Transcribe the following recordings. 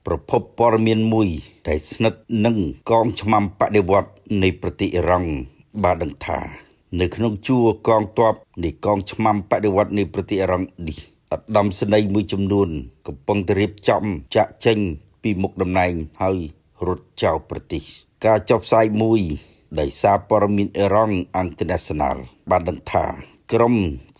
ប្រភពព័ត៌មានមួយដែលស្និទ្ធនឹងកងឆ្មាំបដិវត្តន៍នៃប្រទេសអ៊ីរ៉ង់បានដឹងថានៅក្នុងជួរកងទ័ពនៃកងឆ្មាំបដិវត្តន៍នៃប្រទេសអ៊ីរ៉ង់នេះឧត្តមសេនីយ៍មួយចំនួនកំពុងតែរៀបចំចាក់ចេញពីមុខតំណែងហើយរត់ចោលប្រទេសការចុះផ្សាយមួយដោយសារព័ត៌មានអ៊ីរ៉ង់ International បានដឹងថាក្រុម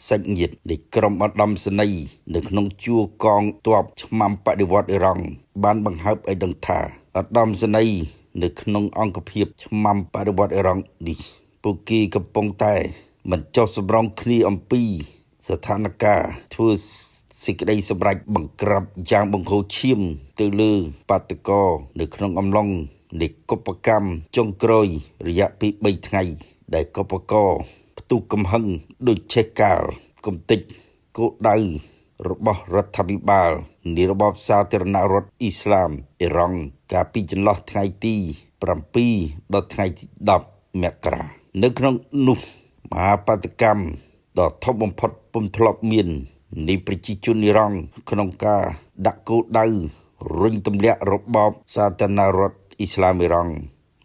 សាច់ញាតិនៃក្រុមឧត្តមសេនីយ៍នៅក្នុងជួរកងទ័ពឆ្មាំបដិវត្តន៍អ៊ីរ៉ង់បានបង្ហើបឲ្យដឹងថាឧត្តមសេនីយ៍នៅក្នុងអង្គភាពឆ្មាំបដិវត្តន៍អ៊ីរ៉ង់នេះពួកគេកំពុងតែមិនចុះសម្រុងគ្នាអំពីស្ថានភាពធ្វើសេចក្តីសម្រេចបង្ក្រាបយ៉ាងបង្ហូរឈាមទៅលើបាតុករនៅក្នុងអំឡុងនៃកុបកម្មចុងក្រោយរយៈពេល3ថ្ងៃដែលកុបករផ្ទុះកំហឹងដូចឆេះកាលគំតិចគោលដៅរបស់រដ្ឋាភិបាលនៃរបបសាធារណរដ្ឋអ៊ីស្លាមអ៊ីរ៉ង់កាលពីចន្លោះថ្ងៃទី7ដល់ថ្ងៃទី10មករានៅក្នុងនោះមហាបាតុកម្មដ៏ធំបំផុតពុំធ្លាប់មាននៃប្រជាជនអ៊ីរ៉ង់ក្នុងការដាក់គោលដៅរុញទម្លាក់របបសាធារណរដ្ឋអ៊ីស្លាមអ៊ីរ៉ង់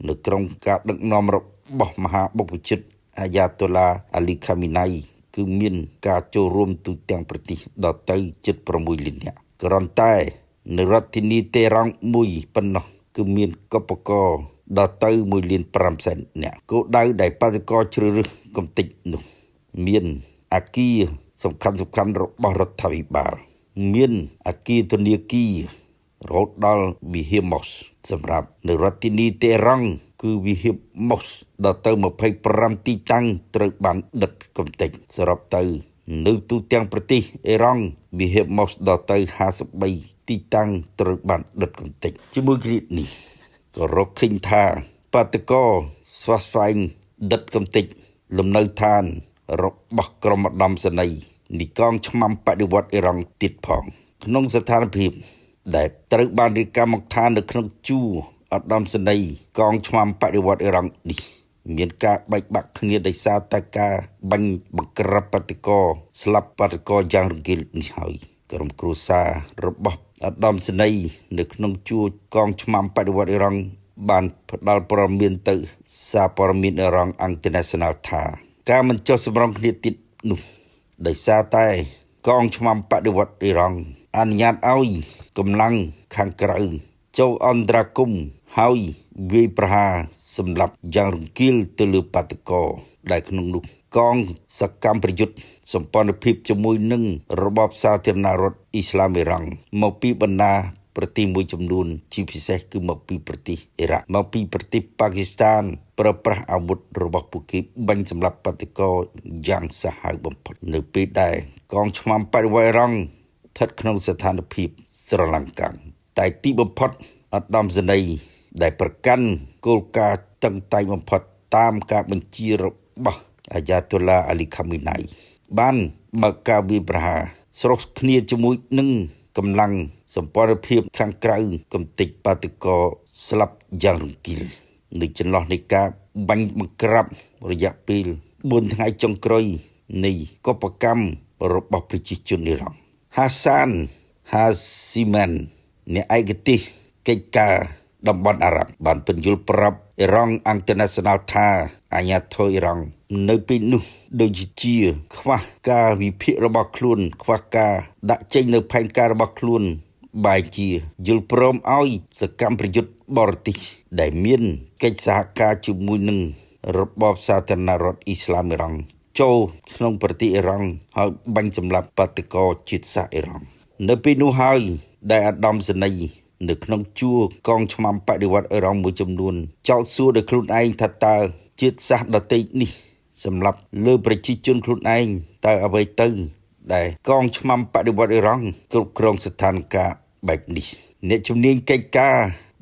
នៅក្នុងការដឹកនាំរបស់មហាបុព្វជិតអាយ៉ាតូឡាអាលីខាមីណៃគឺមានការចូលរួមទូទាំងប្រទេសដល់ទៅជិត6លាននាក់គ្រាន់តែនៅរដ្ឋធានីតេរ៉ង់មួយប៉ុណ្ណោះគឺមានកុបករដល់ទៅ1លាន5សែននាក់គោលដៅដែលបាតុករជ្រើសរើសកំតិចនោះមានអគារសំខាន់របស់រដ្ឋាភិបាលមានអគារធនាគាររហូតដល់វិហារម៉ូសសម្រាប់នៅរដ្ឋធានីតេរ៉ង់គឺវិហារម៉ូសដល់ទៅ25ទីតាំងត្រូវបានដិតកំទេចសរុបទៅនៅទូទាំងប្រទេសអ៊ីរ៉ង់វិហារម៉ូសដល់ទៅ53ទីតាំងត្រូវបានដិតកំទេចជាមួយគ្នានេះក៏រកឃើញថាបាតុករស្វាស្វែងដិតកំទេចលំនៅឋានរបស់ក្រុមឧត្តមសេនីយ៍នៃកងឆ្មាំបដិវត្តន៍អ៊ីរ៉ង់ទៀតផងក្នុងស្ថានភាពដែលត្រូវបានរាយការណ៍មកថានៅក្នុងជួរឧត្តមសេនីយ៍កងឆ្មាំបដិវត្តន៍អ៊ីរ៉ង់នេះមានការបែកបាក់គ្នាដោយសារតែការបាញ់បង្ក្រាបបាតុករស្លាប់បាតុករយ៉ាងរង្គាលនេះហើយក្រុមគ្រួសាររបស់ឧត្តមសេនីយ៍នៅក្នុងជួរកងឆ្មាំបដិវត្តន៍អ៊ីរ៉ង់បានផ្ដល់ព័ត៌មានទៅសារព័ត៌មានអ៊ីរ៉ង់ International ថាការមិនចុះសម្រុងគ្នាទៀតនោះដោយសារតែកងឆ្មាំបដិវត្តន៍អ៊ីរ៉ង់អនុញ្ញាតឲ្យកម្លាំងខាងក្រៅចូលអន្តរាគមន៍ហើយវាយប្រហារសម្លាប់យ៉ាងរង្គាលទៅលើបាតុករដែលក្នុងនោះកងសកម្មប្រយុទ្ធសម្ព័ន្ធភាពជាមួយនឹងរបបសាធារណរដ្ឋអ៊ីស្លាមអ៊ីរ៉ង់មកពីបណ្ដាប្រទេសមួយចំនួនជាពិសេសគឺមកពីប្រទេសអ៊ីរ៉ាក់មកពីប្រទេសប៉ាគីស្ថានប្រើប្រាស់អាវុធរបស់ពួកគេបាញ់សម្លាប់បាតុករយ៉ាងសាហាវបំផុតនៅពេលដែលកងឆ្មាំបដិវត្តន៍អ៊ីរ៉ង់ស្ថិតក្នុងស្ថានភាពស្រឡំកាំងតែទីបំផុតឧត្តមសេនីយ៍ដែលប្រកាន់គោលការណ៍តឹងតែងបំផុតតាមការបញ្ជារបស់អាយ៉ាតូឡាអាលីខាមីណៃបានបើកការវាយប្រហារស្រុះគ្នាជាមួយនឹងកម្លាំងសម្ព័ន្ធភាពខាងក្រៅកំទេចបាតុករស្លាប់យ៉ាងរង្គាលនៅចន្លោះនៃការបាញ់បង្ក្រាបរយៈពេល4ថ្ងៃចុងក្រោយនៃកុបកម្មរបស់ប្រជាជនអ៊ីរ៉ង់ហាសានហាស៊ីម៉ាន់អ្នកឯកទេសកិច្ចការតំបន់អារ៉ាប់បានពន្យល់ប្រាប់អ៊ីរ៉ង់ International ថាអាញាធរអ៊ីរ៉ង់នៅពេលនោះដូចជាខ្វះការវិភាគរបស់ខ្លួនខ្វះការដាក់ចេញនៅផែនការរបស់ខ្លួនបែរជាយល់ព្រមឲ្យសកម្មប្រយុទ្ធបរទេសដែលមានកិច្ចសហការជាមួយនឹងរបបសាធារណរដ្ឋអ៊ីស្លាមអ៊ីរ៉ង់ចូលក្នុងប្រទេសអ៊ីរ៉ង់ហើយបាញ់សម្លាប់បាតុករជាតិសាសន៍អ៊ីរ៉ង់នៅពេលនោះហើយដែលឧត្តមសេនីយ៍នៅក្នុងជួរកងឆ្មាំបដិវត្តន៍អ៊ីរ៉ង់មួយចំនួនចោទសួរដោយខ្លួនឯងថាតើជាតិសាសន៍ដទៃនេះសម្រាប់លើប្រជាជនខ្លួនឯងតើអ្វីទៅដែលកងឆ្មាំបដិវត្តន៍អ៊ីរ៉ង់គ្រប់គ្រងស្ថានភាពបែបនេះអ្នកជំនាញកិច្ចការ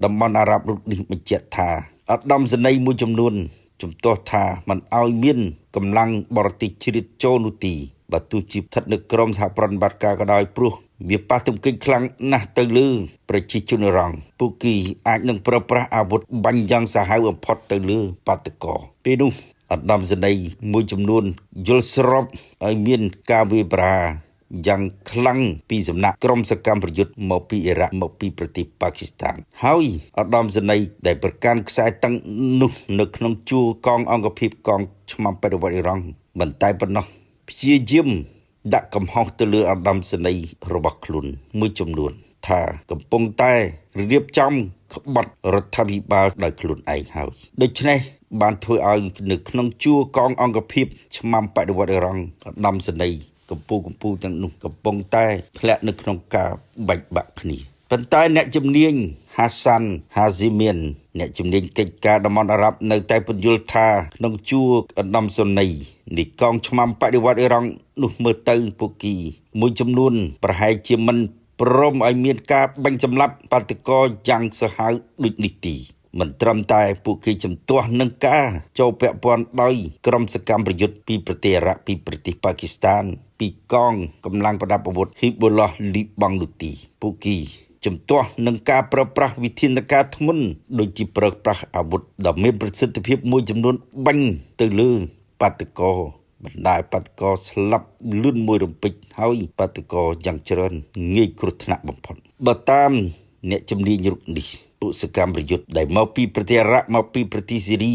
តំបន់អារ៉ាប់រូបនេះបញ្ជាក់ថាឧត្តមសេនីយ៍មួយចំនួនជំទាស់ថាមិនឲ្យមានកម្លាំងបរទេសជ្រៀតចូលនោះទីបើទោះជាស្ថិតនៅក្រមសហប្រតិបត្តិការក៏ដោយព្រោះវាប៉ះទង្គិចខ្លាំងណាស់ទៅលើប្រជាជនអ៊ីរ៉ង់ពួកគេអាចនឹងប្រើប្រាស់អាវុធបាញ់យ៉ាងសាហាវបំផុតទៅលើបាតុករពេលនោះឧត្តមសេនីយ៍មួយចំនួនយល់ស្របឲ្យមានការវាយប្រហារ យ៉ាងខ្លាំងពីសំណាក់ក្រុមសកម្មប្រយុទ្ធមកពីអ៊ីរ៉ាក់មកពីប្រទេសប៉ាគីស្ថានហើយឧត្តមសេនីយ៍ដែលប្រកាន់ខ្សែតឹងនោះនៅក្នុងជួរកងអង្គភាពកងឆ្មាំបដិវត្តអ៊ីរ៉ង់មិនតែប៉ុណ្ណោះព្យាយាមដាក់កំហុសទៅលើឧត្តមសេនីយ៍របស់ខ្លួនមួយចំនួនថាកំពុងតែរៀបចំក្បត់រដ្ឋាភិបាលដោយខ្លួនឯងហើយដូច្នេះបានធ្វើឲ្យនៅក្នុងជួរកងអង្គភាពឆ្មាំបដិវត្តអ៊ីរ៉ង់ឧត្តមសេនីយ៍កម្ពុជាទាំងនោះកំពុងតែធ្លាក់នៅក្នុងការបែកបាក់គ្នាប៉ុន្តែអ្នកជំនាញហាសាន់ហាស៊ីមៀនអ្នកជំនាញកិច្ចការតំបន់អារ៉ាប់នៅតែពន្យល់ថាក្នុងជួរឧត្តមសេនីយ៍នៃកងឆ្មាំបដិវត្តអ៊ីរ៉ង់នោះមើលទៅពួកគេមួយចំនួនប្រហែលជាមិនព្រមឲ្យមានការបាញ់សម្លាប់បាតុករយ៉ាងសាហាវដូចនេះទេមិនត្រឹមតែពួកគេជំទាស់នឹងការចូលពាក់ព័ន្ធដោយក្រុមសកម្មប្រយុទ្ធពីប្រទេសអារ៉ាប់ពីប្រទេសប៉ាគីស្ថានពីកងកម្លាំងប្រដាប់អាវុធហ៊ីប៊ូឡោះលីបង់នោះទេពួកគេជំទាស់នឹងការប្រើប្រាស់វិធានការធ្ងន់ដូចជាប្រើប្រាស់អាវុធដ៏មានប្រសិទ្ធភាពមួយចំនួនបាញ់ទៅលើបាតុករបណ្ដាលបាតុករស្លាប់លឿនមួយរំពេចហើយបាតុករយ៉ាងច្រើនងាយគ្រោះថ្នាក់បំផុតបើតាមអ្នកជំនាញរូបនេះពួកសកម្មប្រយុទ្ធដែលមកពីប្រទេសអារ៉ាប់មកពីប្រទេសស៊ីរី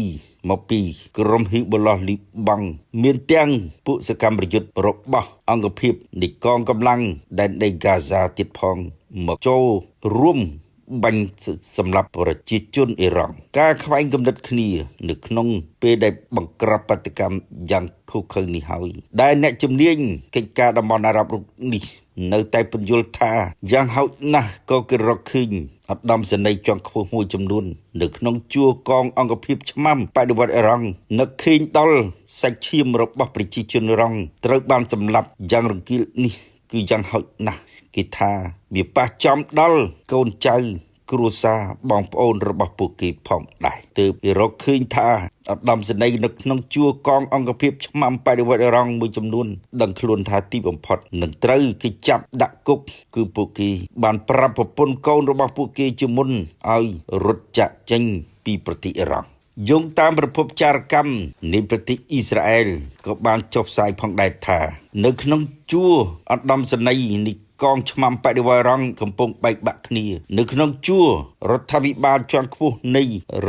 មកពីក្រុមហ៊ីប៊ូឡោះលីបង់មានទាំងពួកសកម្មប្រយុទ្ធរបស់អង្គភាពនៃកងកម្លាំងដែនដីហ្គាហ្សាទៀតផងមកចូលរួមបាញ់សម្រាប់ប្រជាជនអ៊ីរ៉ង់ការខ្វែងគំនិតគ្នានៅក្នុងពេលដែលបង្ក្រាបបាតុកម្មយ៉ាងឃោរឃៅនេះហើយដែលអ្នកជំនាញកិច្ចការតំបន់អារ៉ាប់នេះនៅតែពន្យល់ថាយ៉ាងហោចណាស់ក៏គេរកឃើញឧត្តមសេនីយ៍ជាន់ខ្ពស់មួយចំនួននៅក្នុងជួរកងអង្គភាពឆ្មាំបដិវត្តអ៊ីរ៉ង់នឹកឃើញដល់សាច់ឈាមរបស់ប្រជាជនអ៊ីរ៉ង់ត្រូវបានសម្លាប់យ៉ាងរង្គាលនេះគឺយ៉ាងហោចណាស់គេថាវាប៉ះចំដល់កូនចៅគ្រួសារបងប្អូនរបស់ពួកគេផងដែរទើបគេរកឃើញថាឧត្តមសេនីយ៍នៅក្នុងជួរកងអង្គភាពឆ្មាំបដិវត្តអ៊ីរ៉ង់មួយចំនួនដឹងខ្លួនថាទីបំផុតនឹងត្រូវគេចាប់ដាក់គុកគឺពួកគេបានប្រាប់ប្រពន្ធកូនរបស់ពួកគេជាមុនឲ្យរត់ចាក់ចេញពីប្រទេសអ៊ីរ៉ង់យោងតាមប្រភពចារកម្មនៃប្រទេសអ៊ីស្រាអែលក៏បានចុះផ្សាយផងដែរថានៅក្នុងជួរឧត្តមសេនីយ៍នៃកងឆ្មាំបដិវត្តអ៊ីរ៉ង់កំពុងបែកបាក់គ្នានៅក្នុងជួររដ្ឋាភិបាលជាន់ខ្ពស់នៃ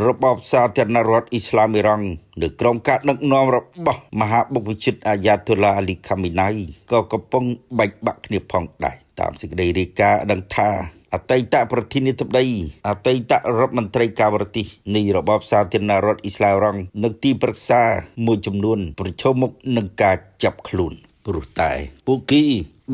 របបសាធារណរដ្ឋអ៊ីស្លាមអ៊ីរ៉ង់នៅក្រោមការដឹកនាំរបស់មហាបុព្វជិតអាយ៉ាតូឡាអាលីខាមីណៃក៏កំពុងបែកបាក់គ្នាផងដែរតាមសេចក្តីរាយការណ៍ដឹងថាអតីតប្រធានាធិបតីអតីតរដ្ឋមន្ត្រីការបរទេសនៃរបបសាធារណរដ្ឋអ៊ីស្លាមអ៊ីរ៉ង់នៅទីប្រឹក្សាមួយចំនួនប្រឈមមុខនឹងការចាប់ខ្លួនព្រោះតែពួកគេ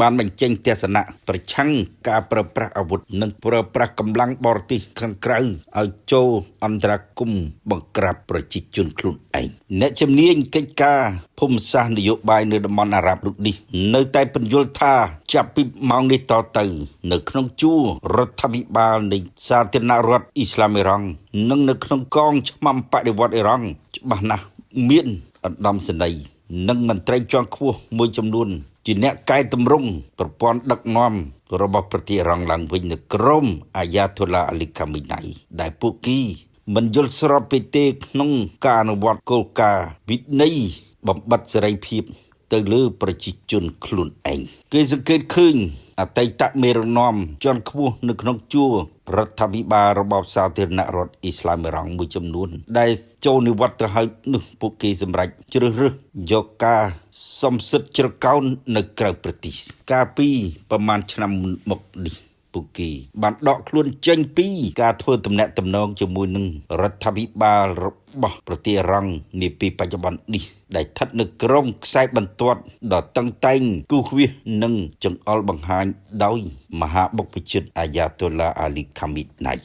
បានបញ្ចេញទស្សនៈប្រឆាំងការប្រើប្រាស់អាវុធនិងប្រើប្រាស់កម្លាំងបរទេសខាងក្រៅឲ្យចូលអន្តរាគមន៍បង្ក្រាបប្រជាជនខ្លួនឯងអ្នកជំនាញកិច្ចការភូមិសាស្ត្រនយោបាយនៅតំបន់អារ៉ាប់រូបនេះនៅតែពន្យល់ថាចាប់ពីម៉ោងនេះតទៅនៅក្នុងជួររដ្ឋាភិបាលនៃសាធារណរដ្ឋអ៊ីស្លាមអ៊ីរ៉ង់និងនៅក្នុងកងឆ្មាំបដិវត្តអ៊ីរ៉ង់ច្បាស់ណាស់មានឧត្តមសេនីយ៍និងមន្ត្រីជាន់ខ្ពស់មួយចំនួនជាអ្នកកែតម្រង់ប្រព័ន្ធដឹកនាំរបស់ប្រទេសអ៊ីរ៉ង់ឡើងវិញនៅក្រោមអាយ៉ាតូឡាអាលីខាមីណៃដែលពួកគេមិនយល់ស្របពីទេក្នុងការអនុវត្តគោលការណ៍វិន័យបំបត្តិសេរីភាពទៅលើប្រជាជនខ្លួនឯងគេសង្កេតឃើញអតីតមេរណមជាន់ខ្ពស់នៅក្នុងជួររដ្ឋាភិបាលរបបសាធារណរដ្ឋអ៊ីស្លាមអ៊ីរ៉ង់មួយចំនួនដែលចូលនិវត្តន៍ទៅហើយនោះពួកគេសម្រេចជ្រើសរើសយកការសំសិទ្ធជ្រកោននៅក្រៅប្រទេសកាលពីប្រមាណឆ្នាំមកនេះពួកគេបានដកខ្លួនចេញពីការធ្វើទំនាក់ទំនងជាមួយនឹងរដ្ឋាភិបាលរបស់ប្រទេសអ៊ីរ៉ង់នាពេលបច្ចុប្បន្ននេះដែលស្ថិតនៅក្រោមខ្សែបន្ទាត់ដ៏តឹងតែងគូសវាសនិងចង្អុលបង្ហាញដោយមហាបុព្វជិតអាយ៉ាតូឡាអាលីខាមីណៃ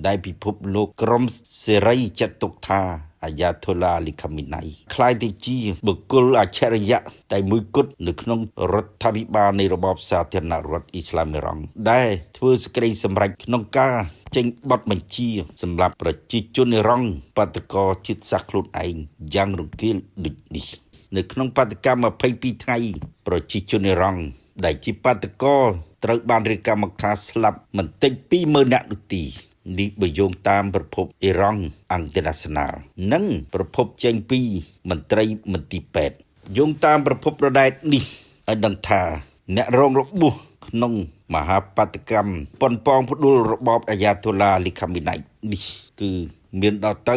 ដែលពិភពលោកក្រុមសេរីចាត់ទុកថាអាយ៉ាតូឡាអាលីខាមីណៃคล้ายទៅជាបុគ្គលអច្ឆរិយៈតែមួយគត់នៅក្នុងរដ្ឋាភិបាលនៃរបបសាធារណរដ្ឋអ៊ីស្លាមអ៊ីរ៉ង់ដែលធ្វើសេចក្តីសម្រេចក្នុងការចេញបទបញ្ជាសម្រាប់ប្រជាជនអ៊ីរ៉ង់បាតុករជាតិសាសន៍ខ្លួនឯងយ៉ាងរង្គាលដូចនេះនៅក្នុងបាតុកម្ម22ថ្ងៃប្រជាជនអ៊ីរ៉ង់ដែលជាបាតុករត្រូវបានរាយការណ៍មកថាស្លាប់មិនតិចពី10000នាក់នោះទេនេះបើយោងតាមប្រភពអ៊ីរ៉ង់Internationalនិងប្រភពចេញពីមន្ត្រីមន្ទីរពេទ្យយោងតាមប្រភពរ៉ែតនេះឲ្យដឹងថា អ្នករងរបួសក្នុងមហាបាតកម្មប៉ុនប៉ងផ្ដួលរបបអាយ៉ាតូឡាលីខាមីណៃនេះគឺមានដល់ទៅ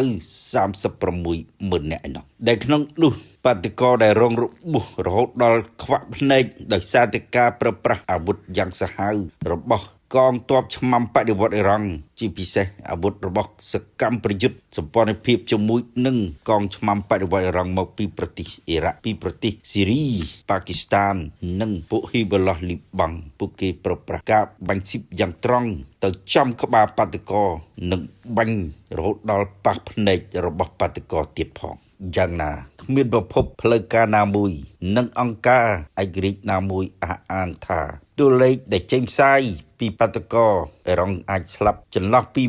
36,000 នាក់ឯណោះដែលក្នុងនោះបាតកោដែលរងរបួសរហូតដល់ខ្វាក់ភ្នែកដោយសារតែការប្រើប្រាស់អាវុធយ៉ាងសាហាវរបស់កងទ័ពឆ្មាំបដិវត្តអ៊ីរ៉ង់ជាពិសេសអាវុធរបស់សកម្មប្រយុទ្ធសម្ព័ន្ធភាពជាមួយនឹងកងឆ្មាំបដិវត្តអ៊ីរ៉ង់មកពីប្រទេសអ៊ីរ៉ាក់ពីប្រទេសស៊ីរីប៉ាគីស្ថាននិងពួកហ៊ីបឡោះលីបង់ពួកគេប្រើប្រាស់ការបាញ់ស៊ីបយ៉ាងត្រង់ទៅចំក្បាលបាតកោនិងបាញ់រហូតដល់ប៉ះភ្នែករបស់បាតកោទៀតផងយ៉ាងណាគ្មានប្រភពផ្លូវការណាមួយនិងអង្គការឯករាជ្យណាមួយអះអាងថាតួលេខដែលចេញផ្សាយពីបាតកោអ៊ីរ៉ង់អាចស្លាប់ចន្លោះពី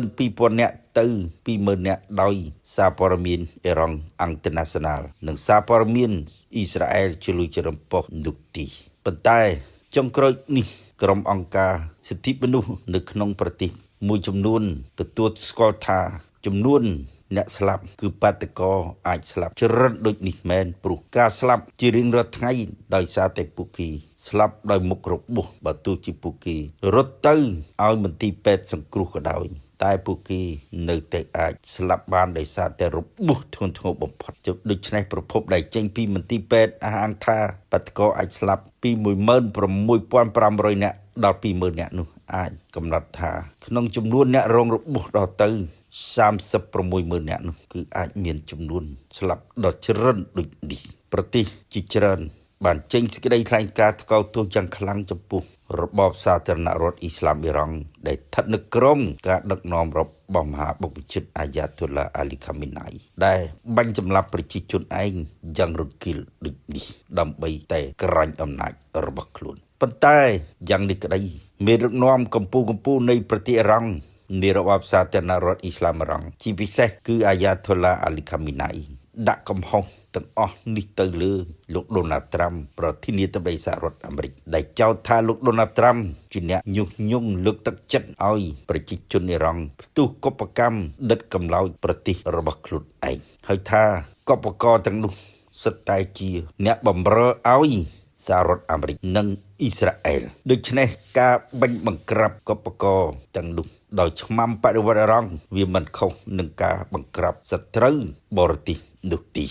12,000 នាក់ទៅ20,000 នាក់ដោយសារព័ត៌មានអ៊ីរ៉ង់អាំងតឺណាសិណាល់និងសារព័ត៌មានអ៊ីស្រាអែលជាលុយចរំប៉ុស្តិ៍នោះទីប៉ុន្តែចុងក្រោយនេះក្រុមអង្គការសិទ្ធិមនុស្សនៅក្នុងប្រទេសមួយចំនួនទទួលស្គាល់ថាចំនួនអ្នកស្លាប់គឺបាតកោអាចស្លាប់ច្រិតដូចនេះមែនព្រោះការស្លាប់ជារៀងរាល់ថ្ងៃដោយសារតែពួកគេស្លាប់ដោយមុខរបួសបើទោះជាពួកគេរត់ទៅឲ្យមន្ទីរពេទ្យសង្គ្រោះក៏ដោយតែពួកគេនៅតែអាចស្លាប់បានដោយសារតែរបួសធ្ងន់ធ្ងរបំផុតដូច្នេះប្រភពដែលចេញពីមន្ទីរពេទ្យអះអាងថាបាតកោអាចស្លាប់ពី16,500 នាក់ដល់20,000 នាក់នោះអាចកំណត់ថាក្នុងចំនួនអ្នករងរបួសដល់ទៅ36,000 នាក់នោះគឺអាចមានចំនួនស្លាប់ដល់ជ្រិនដូចនេះប្រទេសជាច្រើនបានចេញសេចក្តីថ្លែងការណ៍ថ្កោលទោសយ៉ាងខ្លាំងចំពោះរបបសាធារណរដ្ឋអ៊ីស្លាមអ៊ីរ៉ង់ដែលស្ថិតនៅក្រោមការដឹកនាំរបស់មហាបុព្វជិតអាយ៉ាតូឡាអាលីខាមីណៃដែលបាញ់សម្លាប់ប្រជាជនឯងយ៉ាងរង្គាលដូចនេះដើម្បីតែក្រាញ់អំណាចរបស់ខ្លួនប៉ុន្តែយ៉ាងនេះក្តីមេដឹកនាំកម្ពុជានៃប្រទេសអ៊ីរ៉ង់នៃរបបសាធារណរដ្ឋអ៊ីស្លាមអ៊ីរ៉ង់ជាពិសេសគឺអាយ៉ាតូឡាអាលីខាមីណៃដាក់កំហុសទាំងអស់នេះទៅលើលោកដូណាល់ត្រាំប្រធានាធិបតីសហរដ្ឋអាមេរិកដែលចោទថាលោកដូណាល់ត្រាំជាអ្នកញុះញង់លើកទឹកចិត្តឲ្យប្រជាជនអ៊ីរ៉ង់ផ្ទុះកុបកម្មដិតកំឡោចប្រទេសរបស់ខ្លួនឯងហើយថាកុបករទាំងនោះសុទ្ធតែជាអ្នកបម្រើឲ្យសហរដ្ឋអាមេរិកនិងអ៊ីស្រាអែលដូច្នេះការបាញ់បង្ក្រាបកុបករទាំងនោះដោយឆ្មាំបដិវត្តអ៊ីរ៉ង់វាមិនខុសនឹងការបង្ក្រាបសត្រូវបរទេសនោះទេ